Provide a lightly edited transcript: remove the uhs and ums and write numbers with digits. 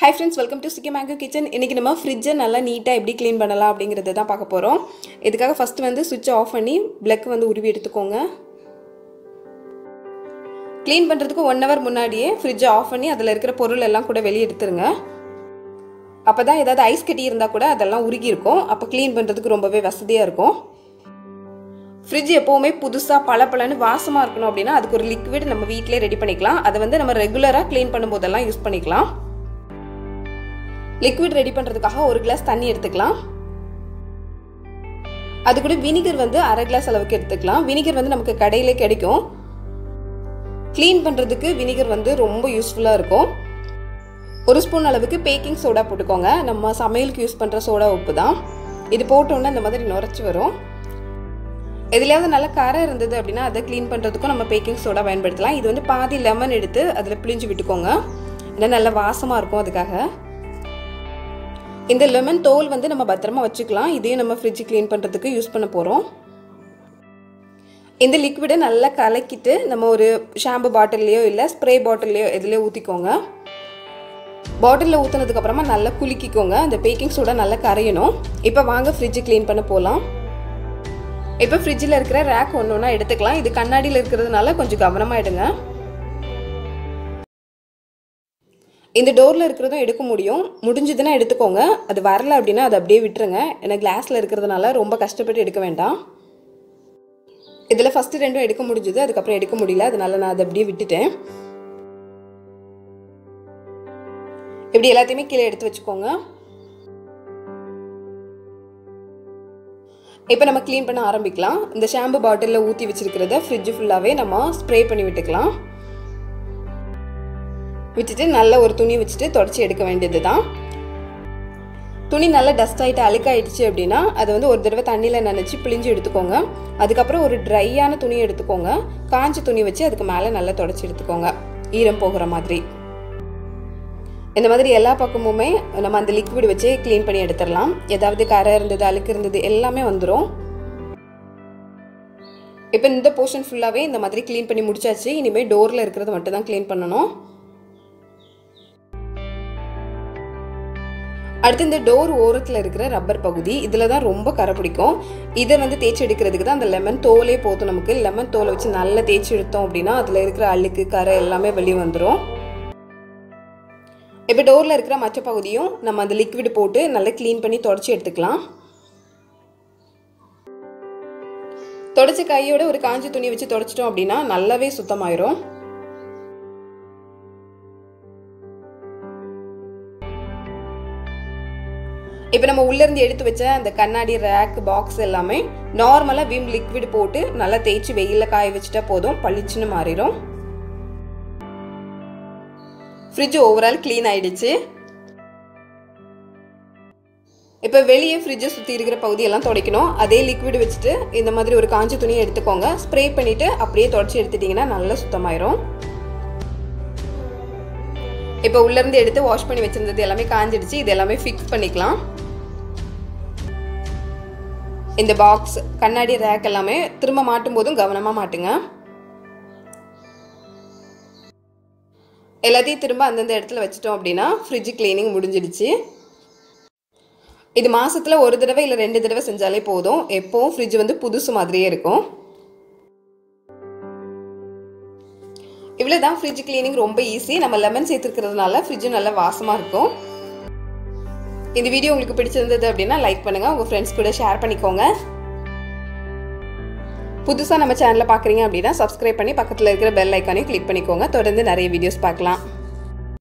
Hi friends, welcome to Sugi Mango Kitchen. இன்னைக்கு நம்ம fridge நல்லா நீட்டா எப்படி க்ளீன் பண்ணலாம் அப்படிங்கறத தான் பார்க்க போறோம். இதுக்காக ஃபர்ஸ்ட் வந்து switch ஆஃப் பண்ணி plug வந்து உருவி எடுத்துக்கோங்க. க்ளீன் பண்றதுக்கு 1 hour முன்னாடியே fridge ஆஃப் பண்ணி அதல இருக்கிற பொருள் எல்லாம் கூட வெளிய எடுத்துருங்க. அப்பதான் ஏதாவது ஐஸ் கட்டி இருந்தா கூட அதெல்லாம் உருகி இருக்கும். அப்ப க்ளீன் பண்றதுக்கு ரொம்பவே வசதியா இருக்கும். Fridge எப்பவுமே புதுசா பளபளன்னு வாசமா இருக்கணும் அப்படினா அதுக்கு ஒரு liquid நம்ம வீட்லயே ரெடி பண்ணிக்கலாம். அத வந்து நம்ம ரெகுலரா க்ளீன் பண்ணும்போதெல்லாம் யூஸ் பண்ணிக்கலாம். Liquid ready பண்றதுக்காக ஒரு கிளாஸ் தண்ணி எடுத்துக்கலாம். அது கூட வினிகர் வந்து அரை கிளாஸ் அளவுக்கு எடுத்துக்கலாம். வினிகர் வந்து நமக்கு கடையிலே கிடைக்கும். க்ளீன் பண்றதுக்கு வினிகர் வந்து ரொம்ப யூஸ்ஃபுல்லா இருக்கும். ஒரு ஸ்பூன் அளவுக்கு பேக்கிங் சோடா போட்டுக்கோங்க. நம்ம சமையலுக்கு யூஸ் பண்ற சோடா உப்பு தான். இது போட்டோம்னா இந்த மாதிரி நுரைச்சு வரும். எதிலாவது நல்ல கரை இருந்தது அப்படினா அதை க்ளீன் பண்றதுக்கு நம்ம பேக்கிங் சோடா பயன்படுத்தலாம். இது வந்து பாதி லெமன் எடுத்து அதுல பிழிஞ்சு விட்டுக்கோங்க. இது நல்ல வாசமா இருக்கும் அதுக்காக. இந்த லெமன் தோல் வந்து நம்ம பத்திரமா வச்சுக்கலாம். இதையும் நம்ம ஃப்ரிட்ஜ் க்ளீன் பண்றதுக்கு யூஸ் பண்ண போறோம். இந்த லிக்விடை நல்லா கலக்கிட்டு நம்ம ஒரு ஷாம்பு பாட்டில்லையோ இல்ல ஸ்ப்ரே பாட்டில்லையோ எதுலயோ ஊத்திக்கோங்க. பாட்டில்ல ஊத்துனதுக்கு அப்புறமா நல்லா குலுக்கிக்கோங்க. அந்த பேக்கிங் சோடா நல்லா கரையணும். இப்போ வாங்க ஃப்ரிட்ஜ் க்ளீன் பண்ண போலாம். இப்போ ஃப்ரிட்ஜ்ல இருக்கிற ரேக் ஒண்ணொண்ணா எடுத்துக்கலாம். இது கண்ணாடியில இருக்கிறதுனால கொஞ்சம் கவனமா எடுங்க. இந்த டோர்ல இருக்குறதும் எடுக்க முடியும். முடிஞ்சதுனா எடுத்துக்கோங்க. அது வரல அப்படினா அது அப்படியே விட்டுருங்க. ஏன்னா கிளாஸ்ல இருக்குறதுனால ரொம்ப கஷ்டப்பட்டு எடுக்க வேண்டாம். இதல ஃபர்ஸ்ட் ரெண்டும் எடுக்க முடிஞ்சது. அதுக்கு அப்புறம் எடுக்க முடியல. அதனால நான் அதை அப்படியே விட்டுட்டேன். இப்படி எல்லாத்தையுமே கீழே எடுத்து வச்சுக்கோங்க. இப்போ நம்ம க்ளீன் பண்ண ஆரம்பிக்கலாம். இந்த ஷாம்பு பாட்டில்ல ஊத்தி வச்சிருக்கிறத ஃப்ரிட்ஜ் ஃபுல்லாவே நம்ம ஸ்ப்ரே பண்ணி விட்டுக்கலாம். விட்டுட்டு நல்ல ஒரு துணி வச்சிட்டு தொடச்சி எடுக்க வேண்டியதுதான். துணி நல்லா டஸ்ட் ஆயிட்டு அழுக்காயிடுச்சு அப்படினா அது வந்து ஒரு தடவை தண்ணியில நனைச்சு பிழிஞ்சு எடுத்துக்கோங்க. அதுக்கு அப்புறம் ஒரு ட்ரையான துணி எடுத்துக்கோங்க. காஞ்ச துணி வச்சு அதுக்கு மேல நல்லா தொடச்சி எடுத்துக்கோங்க. ஈரம் போகிற மாதிரி. இந்த மாதிரி எல்லா பக்கமுமே நம்ம அந்த லிக்விட் வச்சு க்ளீன் பண்ணி எடுத்துறலாம். ஏதாவது கரை இருந்தது அழுக்கு இருந்தது எல்லாமே வந்துரும். இப்போ இந்த போர்ஷன் ஃபுல்லாவே இந்த மாதிரி க்ளீன் பண்ணி முடிச்சாச்சு. இனிமே டோர்ல இருக்குறது மட்டும் தான் க்ளீன் பண்ணனும். அடுத்து இந்த டோர் ஓரத்துல இருக்கிற ரப்பர் பகுதி இதுல தான் ரொம்ப கரை பிடிக்கும். இத வந்து தேய்ச்சி எடுக்கிறதுக்கு தான் அந்த லெமன் தோலே போதும் நமக்கு. லெமன் தோலை வச்சு நல்லா தேய்ச்சி எடுத்தோம் அப்படினா அதுல இருக்கிற அழுக்கு கரை எல்லாமே வெளிய வந்துரும். இப்போ டோர்ல இருக்கிற மற்ற பகுதியும் நம்ம அந்த லிக்விட் போட்டு நல்லா க்ளீன் பண்ணி தொடச்சி எடுத்துக்கலாம். தொடச்ச கையோட ஒரு காஞ்ச துணி வச்சு தொடச்சிட்டோம் அப்படினா நல்லாவே சுத்தமாயிரும். இப்போ நம்ம உள்ள இருந்து எடுத்து வச்ச அந்த கண்ணாடி ரேக் பாக்ஸ் எல்லாமே நார்மலா விம் லிக்விட் போட்டு நல்லா தேய்ச்சி வெயில்ல காய வச்சிட்டா போதும். பளிச்சுன்னு மாறிடும். ஃப்ரிட்ஜ் ஓவரால் க்ளீன் ஆயிடுச்சு. இப்போ வெளியே ஃப்ரிட்ஜ் சுத்தி இருக்கிற பகுதி எல்லாம் துடைக்கணும். அதே லிக்விட் வச்சிட்டு இந்த மாதிரி ஒரு காஞ்ச துணியை எடுத்துக்கோங்க. ஸ்ப்ரே பண்ணிட்டு அப்படியே தொடச்சி எடுத்துட்டீங்கன்னா நல்லா சுத்தமாயிரும். இப்போ உள்ள இருந்து எடுத்து வாஷ் பண்ணி வச்சிருந்தது எல்லாமே காஞ்சிடுச்சு. இது எல்லாமே ஃபிக்ஸ் பண்ணிக்கலாம். இந்த பாக்ஸ் கண்ணாடி ரேக் எல்லாமே திரும்ப மாட்டும் போதும் கவனமா மாட்டுங்க. எல்லாத்தையும் திரும்ப அந்தந்த இடத்துல வச்சிட்டோம் அப்படினா ஃப்ரிட்ஜ் க்ளீனிங் முடிஞ்சிடுச்சு. இது மாசத்துல ஒரு தடவை இல்ல 2 தடவை செஞ்சாலே போதும். எப்பவும் ஃப்ரிட்ஜ் வந்து புதுசு மாதிரியே இருக்கும். இவ்வளவுதான் ஃப்ரிட்ஜ் க்ளீனிங் ரொம்ப ஈஸி. நம்ம லெமன் சேர்த்துக்கிறதுனால ஃப்ரிட்ஜ் நல்ல வாசமா இருக்கும். இந்த வீடியோ உங்களுக்கு பிடிச்சிருந்தது அப்படினா லைக் பண்ணுங்க. உங்க ஃப்ரெண்ட்ஸ் கூட ஷேர் பண்ணிக்கோங்க. புதுசா நம்ம சேனலை பார்க்குறீங்க அப்படினா சப்ஸ்கிரைப் பண்ணி பக்கத்துல இருக்கிற பெல் ஐகானையும் கிளிக் பண்ணிக்கோங்க. தொடர்ந்து நிறைய வீடியோஸ் பார்க்கலாம்.